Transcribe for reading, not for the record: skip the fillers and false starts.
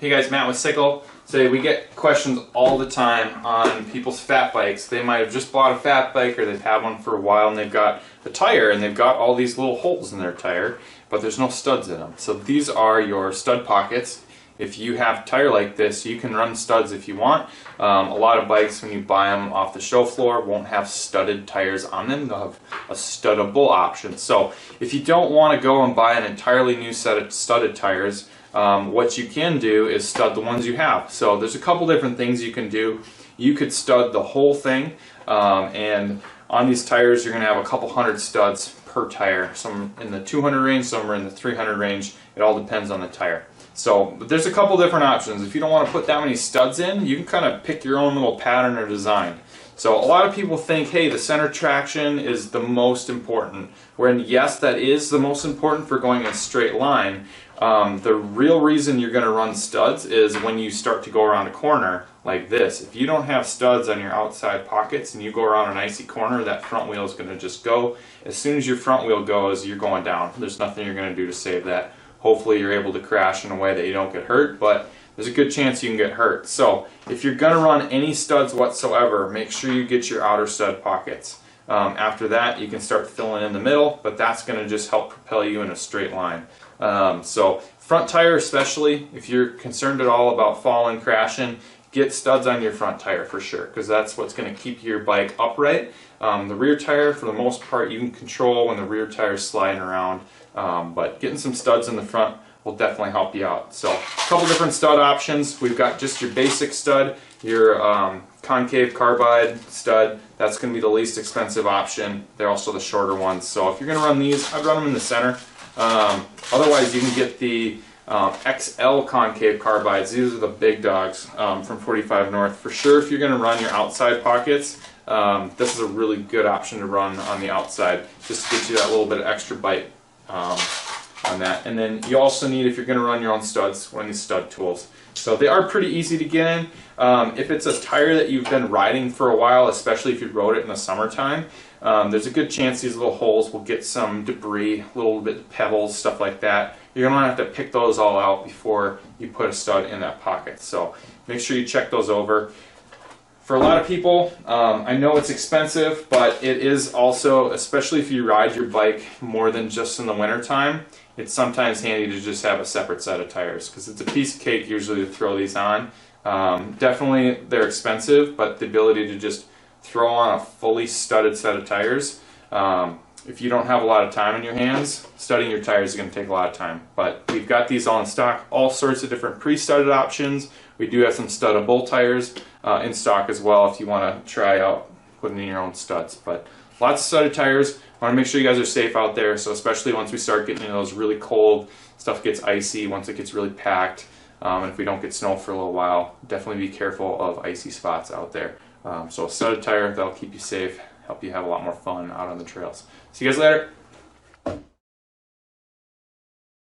Hey guys, Matt with Cykel. Today we get questions all the time on people's fat bikes. They might have just bought a fat bike or they've had one for a while and they've got a tire and they've got all these little holes in their tire, but there's no studs in them. So these are your stud pockets. If you have a tire like this, you can run studs if you want. A lot of bikes, when you buy them off the show floor, won't have studded tires on them. They'll have a studdable option. So if you don't want to go and buy an entirely new set of studded tires, what you can do is stud the ones you have. So there's a couple different things you can do. You could stud the whole thing, and on these tires you're going to have a couple hundred studs per tire. Some in the 200 range, some are in the 300 range. It all depends on the tire. But there's a couple different options. If you don't want to put that many studs in, you can kind of pick your own little pattern or design. So a lot of people think, hey, the center traction is the most important. When yes, that is the most important for going in a straight line. The real reason you're going to run studs is when you start to go around a corner like this. If you don't have studs on your outside pockets and you go around an icy corner, that front wheel is going to just go. As soon as your front wheel goes, you're going down. There's nothing you're going to do to save that. Hopefully you're able to crash in a way that you don't get hurt, but there's a good chance you can get hurt. So if you're going to run any studs whatsoever, make sure you get your outer stud pockets. After that, you can start filling in the middle, but that's going to just help propel you in a straight line. So front tire especially, if you're concerned at all about falling, crashing, get studs on your front tire for sure, because that's what's going to keep your bike upright. The rear tire, for the most part, you can control when the rear tire is sliding around, but getting some studs in the front will definitely help you out. So a couple different stud options. We've got just your basic stud, your concave carbide stud. That's going to be the least expensive option. They're also the shorter ones. So if you're going to run these, I'd run them in the center. Otherwise, you can get the XL concave carbides. These are the big dogs from 45 North. For sure, if you're going to run your outside pockets, this is a really good option to run on the outside, just to get you that little bit of extra bite on that. And then you also need, if you're going to run your own studs, one of these stud tools. So they are pretty easy to get in. If it's a tire that you've been riding for a while, especially if you rode it in the summertime, there's a good chance these little holes will get some debris, little bit of pebbles, stuff like that. You're going to have to pick those all out before you put a stud in that pocket. So make sure you check those over. For a lot of people, I know it's expensive, but it is also, especially if you ride your bike more than just in the winter time, it's sometimes handy to just have a separate set of tires, because it's a piece of cake usually to throw these on. Definitely they're expensive, but the ability to just throw on a fully studded set of tires, if you don't have a lot of time in your hands, studding your tires is going to take a lot of time. But we've got these all in stock, all sorts of different pre-studded options. We do have some studdable tires in stock as well if you want to try out putting in your own studs. But lots of studded tires. I want to make sure you guys are safe out there, so especially once we start getting into those really cold, stuff gets icy, once it gets really packed, and if we don't get snow for a little while, definitely be careful of icy spots out there. So a studded tire, that'll keep you safe, help you have a lot more fun out on the trails. See you guys later.